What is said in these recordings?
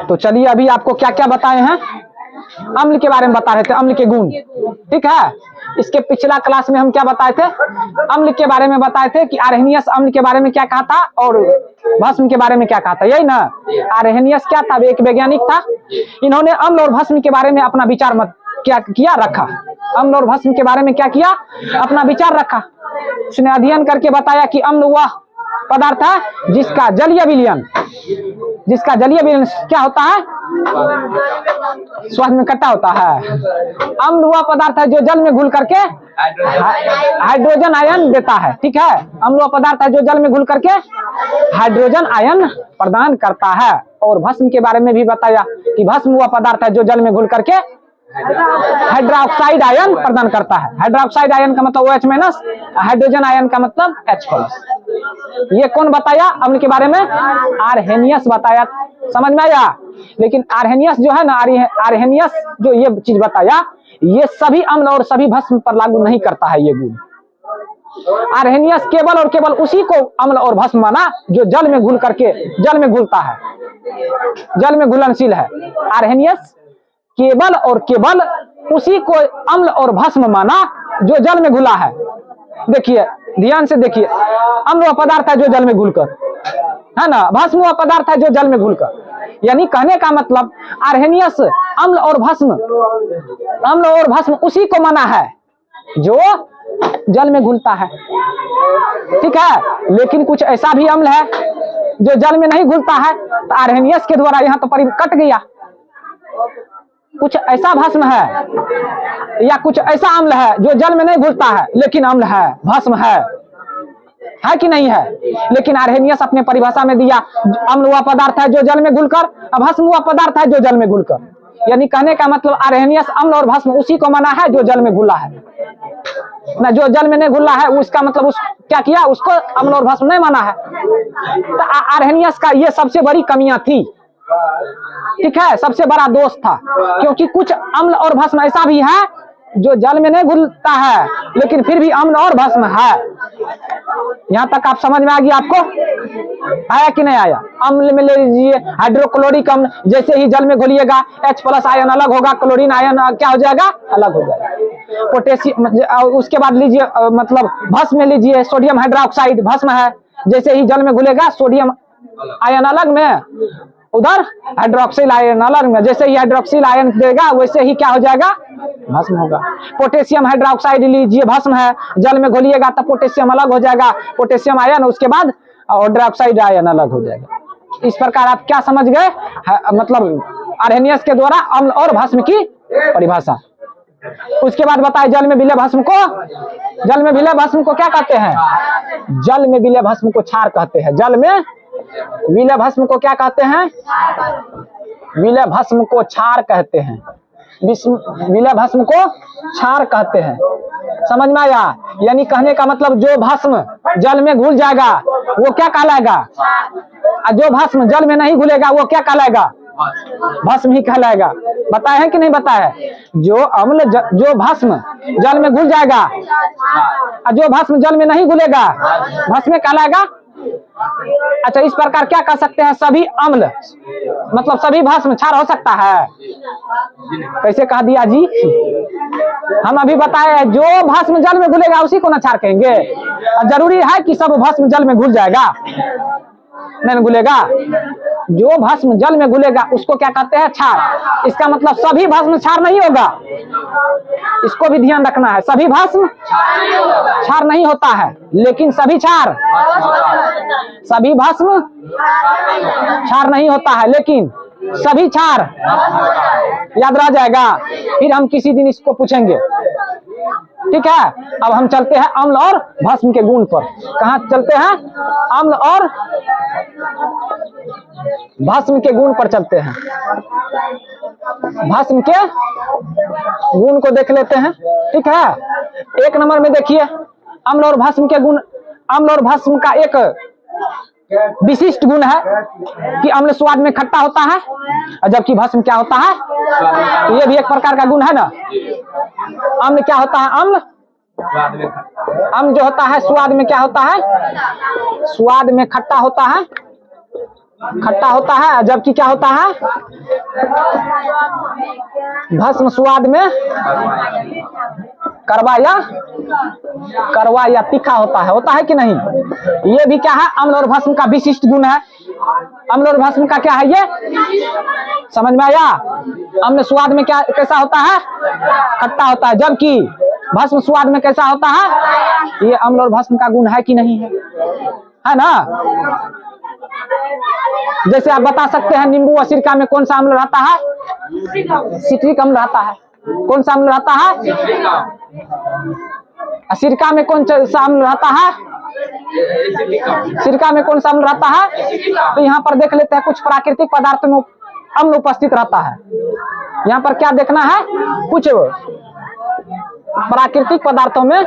तो चलिए अभी आपको क्या क्या बताए हैं, अम्ल के बारे में बता रहे थे, अम्ल के गुण। ठीक है, इसके पिछला क्लास में हम क्या बताए थे, अम्ल के बारे में बताए थे कि आर्हेनियस अम्ल के बारे में क्या कहा था और भस्म के बारे में क्या कहा था, यही ना। आर्हेनियस क्या था, एक वैज्ञानिक था। इन्होंने अम्ल और भस्म के बारे में अपना विचार मत क्या किया रखा, अम्ल और भस्म के बारे में क्या किया, अपना विचार रखा। उसने अध्ययन करके बताया कि अम्ल वह पदार्थ है जिसका जलीय विलयन क्या होता है, स्वाद में खट्टा होता है। अम्ल वह पदार्थ है जो जल में घुल करके हाइड्रोजन आयन देता है। ठीक है, अम्ल वह पदार्थ है जो जल में घुल करके हाइड्रोजन आयन प्रदान करता है। और भस्म के बारे में भी बताया कि भस्म वह पदार्थ है जो जल में घुल करके हाइड्रोक्साइड आयन प्रदान करता है। हाइड्रोक्साइड आयन का मतलब OH-, हाइड्रोजन आयन का मतलब H+। ये कौन बताया अम्ल के बारे में, आर्हेनियस बताया। समझ में आया। लेकिन आर्हेनियस जो है ना, आर्हेनियस जो ये चीज बताया, ये सभी अम्ल और सभी भस्म पर लागू नहीं करता है ये गुण। आर्हेनियस केवल और केवल उसी को अम्ल और भस्म माना जो जल में घुल करके जल में घुलता है, जल में घुलनशील है। आर्हेनियस केवल और केवल उसी को अम्ल और भस्म माना जो जल में घुला है। देखिए ध्यान से देखिए, अम्ल वह पदार्थ है जो जल में घुलकर, है ना, भस्म वह पदार्थ है जो जल में घुलकर। यानी कहने का मतलब आर्हेनियस अम्ल और भस्म उसी को माना है जो जल में घुलता है। ठीक है, लेकिन कुछ ऐसा भी अम्ल है जो जल में नहीं घुलता है, तो आर्हेनियस के द्वारा यहाँ तो कट गया। कुछ ऐसा भस्म है या कुछ ऐसा अम्ल है जो जल में नहीं घुलता है लेकिन अम्ल है, भस्म है कि नहीं है। लेकिन आर्हेनियस अपने परिभाषा में दिया, अम्ल वह पदार्थ है जो जल में घुलकर, भस्म वह पदार्थ है जो जल में घुलकर। यानी कहने का मतलब आर्हेनियस अम्ल और भस्म उसी को माना है जो जल में घुला है ना, जो जल में नहीं घुला है उसका मतलब उस क्या किया, उसको अम्ल और भस्म नहीं माना है। तो आर्हेनियस का ये सबसे बड़ी कमियां थी। ठीक है, सबसे बड़ा दोष था, क्योंकि कुछ अम्ल और भस्म ऐसा भी है जो जल में नहीं घुलता है लेकिन फिर भी अम्ल और भस्म है। यहां तक आप समझ में आ गया, आपको आया कि नहीं आया। अम्ल में ले लीजिए हाइड्रोक्लोरिक अम्ल, जैसे ही जल में घुलिएगा H+ आयन अलग होगा, क्लोरीन आयन क्या हो जाएगा, अलग हो जाएगा। पोटेशियम, उसके बाद लीजिए मतलब भस्म में लीजिए सोडियम हाइड्रोक्साइड, भस्म है, जैसे ही जल में घुलेगा सोडियम आयन अलग में, उधर हाइड्रोक्सिल आयन अलग में, जैसे ही हाइड्रोक्सिल आयन देगा वैसे ही क्या हो जाएगा, भस्म होगा। पोटेशियम हाइड्रोक्साइड लीजिए, भस्म है, जल में घुलिएगा तो पोटेशियम अलग हो जाएगा, पोटेशियम आयन, उसके बाद हाइड्रोक्साइड आयन अलग हो जाएगा। इस प्रकार आप क्या समझ गए, मतलब आर्हेनियस के द्वारा अम्ल और भस्म की परिभाषा। उसके बाद बताए जल में विलय भस्म को क्या कहते हैं, जल में विलय भस्म को क्षार कहते हैं। जल में विलय भस्म को क्या कहते हैं, विलय भस्म को क्षार कहते हैं। विलय भस्म को क्षार कहते हैं। समझ में आया। यानी कहने का मतलब जो भस्म जल में घुल जाएगा वो क्या कहलाएगा, और जो भस्म जल में नहीं घुलेगा वो क्या कहलाएगा, भस्म ही कहलाएगा। बताए हैं कि नहीं बताए, जो अम्ल जो भस्म जल में घुल जाएगा और जो भस्म जल में नहीं घुलेगा भस्म कहलाएगा। अच्छा, इस प्रकार क्या कह सकते हैं, सभी अम्ल मतलब सभी भस्म क्षार हो सकता है। कैसे कह दिया जी, हम अभी बताए जो भस्म जल में घुलेगा उसी को ना क्षार कहेंगे। जरूरी है कि सब भस्म जल में घुल जाएगा, नहीं घुलेगा। जो भस्म जल में घुलेगा उसको क्या कहते हैं, क्षार। इसका मतलब सभी भस्म क्षार नहीं होगा, इसको भी ध्यान रखना है। सभी भस्म क्षार नहीं होता है लेकिन सभी क्षार, सभी भस्म क्षार नहीं होता है लेकिन सभी क्षार, याद रह जाएगा। फिर हम किसी दिन इसको पूछेंगे। ठीक है, अब हम चलते हैं अम्ल और भस्म के गुण पर। कहाँ चलते हैं, अम्ल और भस्म के गुण पर चलते हैं। भस्म के गुण को देख लेते हैं। ठीक है, एक नंबर में देखिए अम्ल और भस्म के गुण। अम्ल और भस्म का एक विशिष्ट गुण है कि अम्ल स्वाद में खट्टा होता है और जबकि भस्म क्या होता है, ये भी एक प्रकार का गुण है ना। अम्ल क्या होता है, अम्ल जो होता है स्वाद में क्या होता है, स्वाद में खट्टा होता है खट्टा होता है, जबकि क्या होता है, भस्म स्वाद में कड़वा या तीखा होता है कि नहीं। ये भी क्या है, अम्ल और भस्म का विशिष्ट गुण है। अम्ल और भस्म का क्या है, ये समझ में आया। अम्ल स्वाद में क्या कैसा होता है, खट्टा होता है, जबकि भस्म स्वाद में कैसा होता है। ये अम्ल और भस्म का गुण है कि नहीं है ना। जैसे आप बता सकते हैं नींबू और सिरका में कौन सा अम्ल रहता है, सिट्रिक अम्ल रहता है। कौन सा अम्ल रहता है, सिरका में कौन सा अम्ल रहता है, सिरका में कौन सा अम्ल रहता है। तो यहाँ पर देख लेते हैं, कुछ प्राकृतिक पदार्थ में अम्ल उपस्थित रहता है। यहाँ पर क्या देखना है, कुछ प्राकृतिक पदार्थों में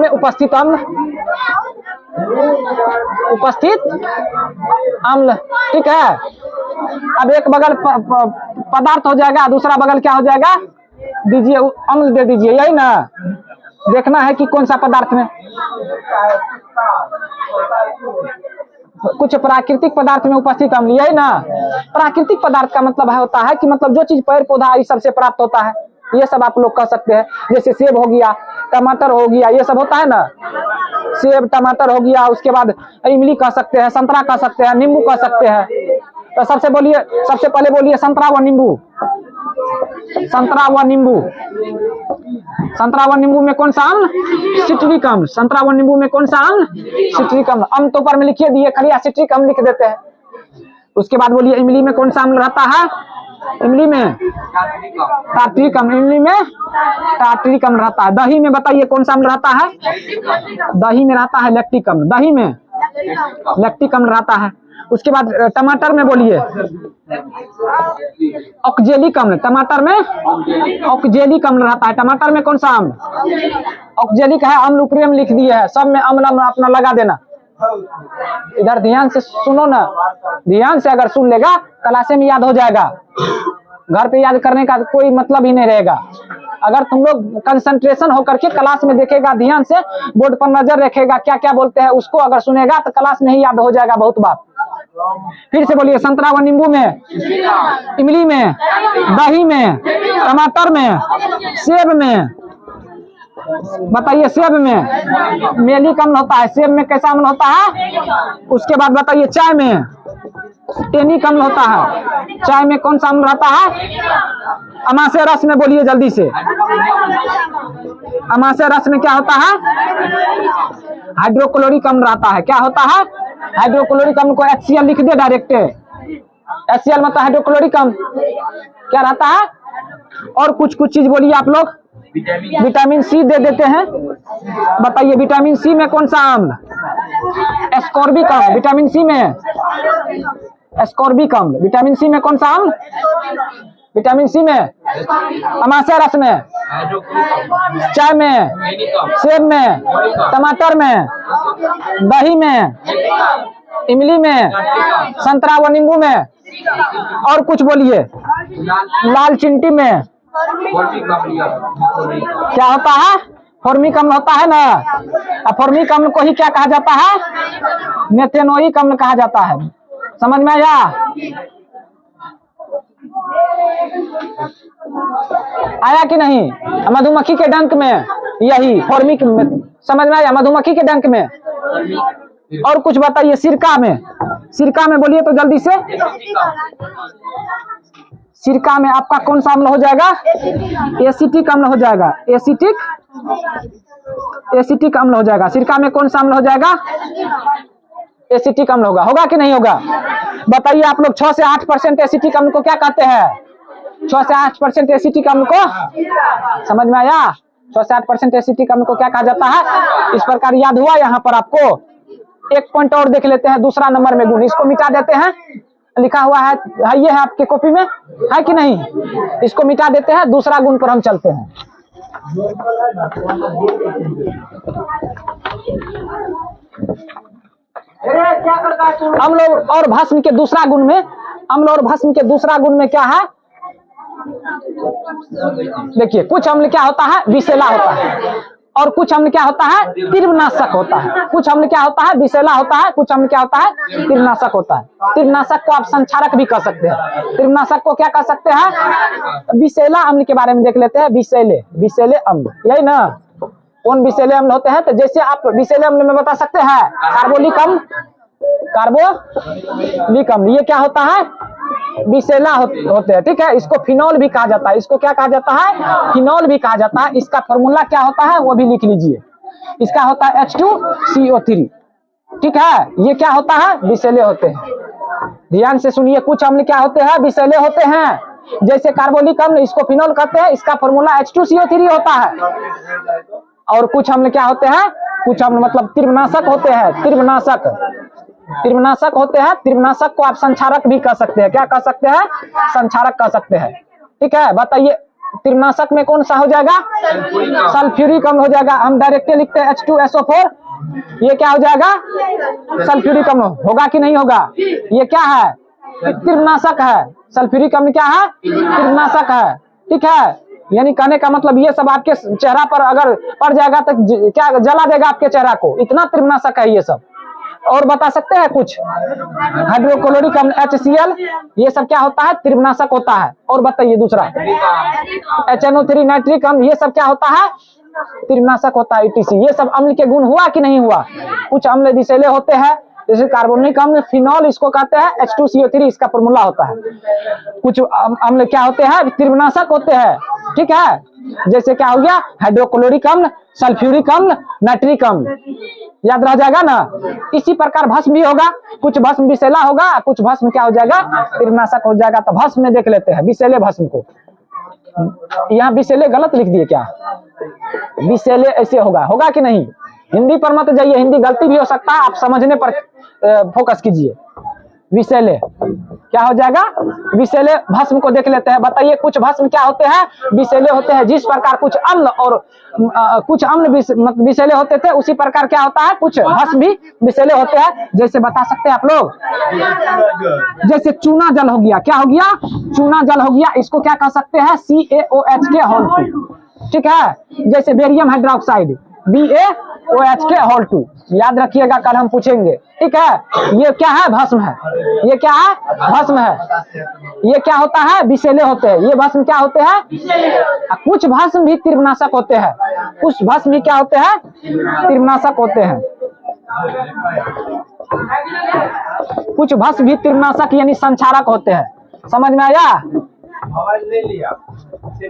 उपस्थित अम्ल, ठीक है। अब एक बगल पदार्थ हो जाएगा, दूसरा बगल क्या हो जाएगा, दीजिए अम्ल दे दीजिए, यही ना देखना है कि कौन सा पदार्थ में। कुछ प्राकृतिक पदार्थ में उपस्थित अम्ल, यही ना। प्राकृतिक पदार्थ का मतलब है होता है कि मतलब जो चीज पेड़ पौधा इस सब से प्राप्त होता है, ये सब आप लोग कह सकते हैं। जैसे सेब हो गया, टमाटर हो गया, ये सब होता है ना, सेब टमाटर हो गया। उसके बाद इमली कह सकते हैं, संतरा कह सकते हैं, नींबू कह सकते हैं। तो सबसे पहले बोलिए संतरा व नींबू। संतरा व नींबू में कौन सा अम्ल, सिट्रिक अम्ल। संतरा व नींबू में कौन सा अम्ल, सिट्रिक अम्ल। अम्ल तो ऊपर में लिखिए दिए, खाली सिट्रिक अम्ल लिख देते हैं। उसके बाद बोलिए इमली में कौन सा अम्ल रहता है, इमली में टार्ट्रिक अम्ल। इमली में टार्ट्रिक अम्ल रहता है। दही में बताइए कौन सा अम्ल रहता है, दही में रहता है लैक्टिक अम्ल। दही में लैक्टिक अम्ल रहता है। उसके बाद टमाटर में बोलिए ऑक्जेलिक अम्ल। टमाटर में ऑक्जेलिक अम्ल रहता है। टमाटर में कौन सा अम्ल, ऑक्जेलिक है। अम्ल ऊपरी में लिख दिए है, सब में अम्ल अपना लगा देना। इधर ध्यान से सुनो ना, ध्यान से अगर सुन लेगा क्लासे में याद हो जाएगा। घर पे याद करने का कोई मतलब ही नहीं रहेगा। अगर तुम लोग कंसंट्रेशन होकर के क्लास में देखेगा, ध्यान से बोर्ड पर नजर रखेगा, क्या क्या बोलते हैं उसको अगर सुनेगा तो क्लास में ही याद हो जाएगा बहुत बात। फिर से बोलिए संतरा व नींबू में, इमली में, दही में, टमाटर में, सेब में। बताइए सेब में मेलिक अम्ल होता है। सेब में कैसा अम्ल होता है। उसके बाद बताइए चाय में टेनिक अम्ल होता है। चाय में कौन सा अम्ल रहता है, अमाशय रस में बोलिए जल्दी से। अमाशय रस में क्या होता है, हाइड्रोक्लोरिक अम्ल रहता है। क्या होता है, हाइड्रोक्लोरिक अम्ल को HCl लिख दे डायरेक्ट। HCl मतलब हाइड्रोक्लोरिक अम्ल क्या रहता है। और कुछ चीज बोलिए आप लोग। विटामिन सी दे देते हैं। बताइए विटामिन सी में कौन सा अम्ल, एस्कॉर्बिक अम्ल। विटामिन सी में एस्कॉर्बिक अम्ल। विटामिन सी में कौन सा अम्ल, विटामिन सी में अमाशय रस में, चाय में, सेब में, टमाटर में, दही में, इमली में, संतरा व नींबू में। और कुछ बोलिए, लाल चिंटी में क्या होता है, फॉर्मिक अम्ल होता है ना। फॉर्मिक अम्ल को ही क्या कहा जाता है, मेथेनोइक अम्ल कहा जाता है। समझ में आया। आया कि नहीं। मधुमक्खी के डंक में यही फॉर्मिक में, समझ में आया, मधुमक्खी के डंक में। और कुछ बताइए सिरका में। सिरका में बोलिए तो जल्दी से। सिरका में आपका कौन सा अम्ल हो जाएगा, एसिटिक अम्ल हो जाएगा। एसिटिक अम्ल हो जाएगा। सिरका में कौन सा अम्ल हो जाएगा, एसिटिक अम्ल होगा कि नहीं होगा। बताइए आप लोग 6 से 8% एसिटिक अम्ल को क्या कहते हैं, 6 से 8% एसिटिक अम्ल को। समझ में आया। 6 से 8% एसिटिक अम्ल को क्या कहा जाता है। इस प्रकार याद हुआ। यहाँ पर आपको एक पॉइंट और देख लेते हैं, दूसरा नंबर में गुण। इसको मिटा देते हैं, लिखा हुआ है ये है आपके कॉपी में, है कि नहीं। इसको मिटा देते हैं, दूसरा गुण पर हम चलते हैं। अम्ल और भस्म के दूसरा गुण में, अम्ल और भस्म के दूसरा गुण में क्या है, देखिए कुछ अम्ल क्या होता है, विषैला होता है, और कुछ अम्ल क्या होता है, तीव्रनाशक होता है। कुछ अम्ल क्या होता है, विषैला होता है, कुछ अम्ल क्या होता है, तीव्रनाशक होता है। तीव्रनाशक को आप संक्षारक भी कह सकते हैं। तीव्रनाशक को क्या कह सकते हैं, विषैला अम्ल के बारे में देख लेते हैं। विषैले अम्ल, यही ना, कौन विषैले अम्ल होते हैं? तो जैसे आप विषैले अम्ल में बता सकते हैं कार्बोलिक अम्ल, कार्बोलिक अम्ल ये क्या होता है, विषैला होते हैं, ठीक है। इसको फिनॉल भी कहा जाता है, इसको क्या कहा जाता है, फिनॉल भी कहा जाता है। इसका फॉर्मूला क्या होता है वो भी लिख लीजिए, इसका होता है H2CO3, ठीक है। ये क्या होता है, विषैले होते हैं। ध्यान से सुनिए, कुछ अम्ल क्या होते हैं, विषैले होते हैं। जैसे कार्बोलिक अम्ल, इसको फिनॉल कहते हैं, इसका फॉर्मूला H2CO3 होता है। और कुछ अम्ल क्या होते हैं, कुछ अम्ल मतलब तीव्रनाशक होते हैं, तीव्रनाशक होते हैं। तीव्रनाशक को आप संक्षारक भी कह सकते हैं। क्या कह सकते हैं, संक्षारक कह सकते हैं, ठीक है। बताइए तीव्रनाशक में कौन सा हो जाएगा, सल्फ्यूरिक अम्ल हो जाएगा। हम डायरेक्टली लिखते हैं H2SO4, ये क्या हो जाएगा, सल्फ्यूरिक अम्ल होगा कि नहीं होगा। ये क्या है, तीव्रनाशक है। सल्फ्यूरिक अम्ल क्या है, तीव्रनाशक है, ठीक है। यानी कहने का मतलब ये सब आपके चेहरा पर अगर पड़ जाएगा तो क्या जला देगा आपके चेहरा को, इतना तीव्रनाशक है ये सब। और बता सकते हैं कुछ, हाइड्रोक्लोरिक अम्ल HCl, ये सब क्या होता है, तीव्रनाशक होता है। और बताइए दूसरा HNO3 नाइट्रिक अम्ल, ये सब क्या होता है, तीव्रनाशक होता है, ETC। ये सब अम्ल के गुण हुआ कि नहीं हुआ। कुछ अम्ल विषैले होते हैं, जैसे कार्बोनिक अम्ल, फिनॉल इसको कहते हैं, H2CO3 इसका फॉर्मूला होता है। कुछ अम्ल क्या होते हैं, तीव्रनाशक होते हैं, ठीक है। जैसे क्या हो गया, हाइड्रोक्लोरिक अम्ल, सल्फ्यूरिक अम्ल, नाइट्रिक अम्ल, याद रह जाएगा ना। इसी प्रकार भस्म भी होगा, कुछ भस्म विषैला होगा, कुछ भस्म क्या हो जाएगा, तीव्रनाशक हो जाएगा। तो भस्म में देख लेते हैं विषैले भस्म को। यहाँ विषैले गलत लिख दिए क्या, विषैले ऐसे होगा कि नहीं। हिंदी पर मत जाइए, हिंदी गलती भी हो सकता है, आप समझने पर फोकस कीजिए। विषैले क्या हो जाएगा, विषैले भस्म को देख लेते हैं। बताइए कुछ भस्म क्या होते हैं, विषैले होते हैं। जिस प्रकार कुछ अम्ल और कुछ अम्ल विषैले होते थे, उसी प्रकार क्या होता है, कुछ भस्म भी विषैले होते हैं। जैसे बता सकते हैं आप लोग, जैसे चूना जल हो गया, क्या हो गया, चूना जल हो गया, इसको क्या कह सकते हैं, CaOH, ठीक है। जैसे बेरियम हाइड्रोक्साइड, BaOH, याद रखिएगा, कल हम पूछेंगे, ठीक है। ये क्या है, भस्म है, ये क्या है, भस्म है। ये क्या होता है, विषैले होते हैं। ये भस्म क्या होते हैं, कुछ भस्म भी तीव्रनाशक होते हैं, कुछ भस्म भी क्या होते हैं, तीव्रनाशक होते हैं। कुछ भस्म भी तीव्रनाशक यानी संक्षारक होते हैं। समझ में आया,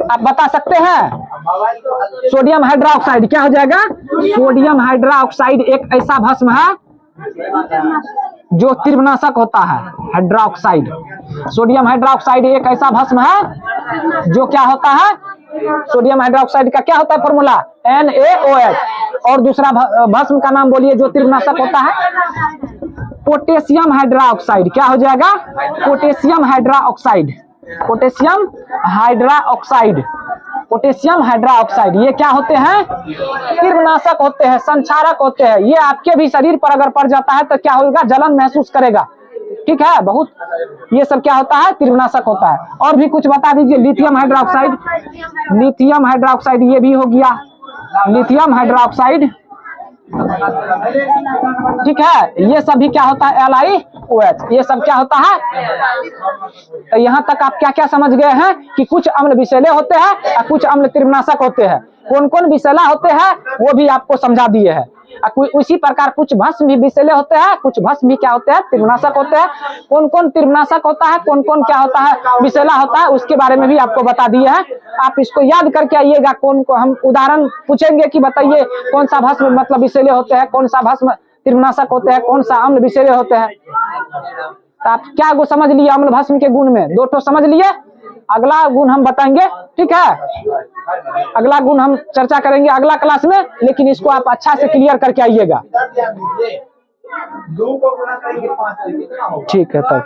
आप बता सकते हैं। सोडियम हाइड्रोक्साइड क्या हो जाएगा, सोडियम हाइड्रोक्साइड एक ऐसा भस्म है जो तीव्रनाशक होता है। हाइड्रोक्साइड, सोडियम हाइड्रोक्साइड एक ऐसा भस्म है जो क्या होता है, सोडियम हाइड्रोक्साइड का क्या होता है फॉर्मूला, NaOH। और दूसरा भस्म का नाम बोलिए जो तीव्रनाशक होता है, पोटेशियम हाइड्रोक्साइड। क्या हो जाएगा, potassium hydroxide, potassium hydroxide, potassium hydroxide. ये क्या होते हैं, तीव्रनाशक होते हैं, संक्षारक होते हैं। ये आपके भी शरीर पर अगर पड़ जाता है तो क्या होगा, जलन महसूस करेगा, ठीक है। बहुत ये सब क्या होता है, तीव्रनाशक होता है। और भी कुछ बता दीजिए, लिथियम हाइड्रोक्साइड, लिथियम हाइड्रोक्साइड ये भी हो गया, लिथियम हाइड्रोक्साइड, ठीक है। ये सब भी क्या होता है, LiOH, ये सब क्या होता है। तो यहाँ तक आप क्या क्या समझ गए हैं कि कुछ अम्ल विषैले होते हैं और कुछ अम्ल तीव्रनाशक होते हैं। कौन कौन विषैला होते हैं वो भी आपको समझा दिए हैं। उसी प्रकार कुछ भस्म भी विषैले होते हैं, कुछ भस्म भी क्या होते हैं, तीव्रनाशक होते हैं। कौन कौन तीव्रनाशक होता है, कौन कौन क्या होता है, विषैला होता है, उसके बारे में भी आपको बता दिए हैं। आप इसको याद करके आइएगा। कौन को हम उदाहरण पूछेंगे कि बताइए कौन सा भस्म मतलब विषैले होते हैं, कौन सा भस्म तीव्रनाशक होते हैं, कौन सा अम्ल विषैले होते हैं। तो आप क्या को समझ लिए अम्ल भस्म के गुण में, 2 समझ लिए। अगला गुण हम बताएंगे, ठीक है। अगला गुण हम चर्चा करेंगे अगला क्लास में, लेकिन इसको आप अच्छा से क्लियर करके आइएगा, ठीक है। तब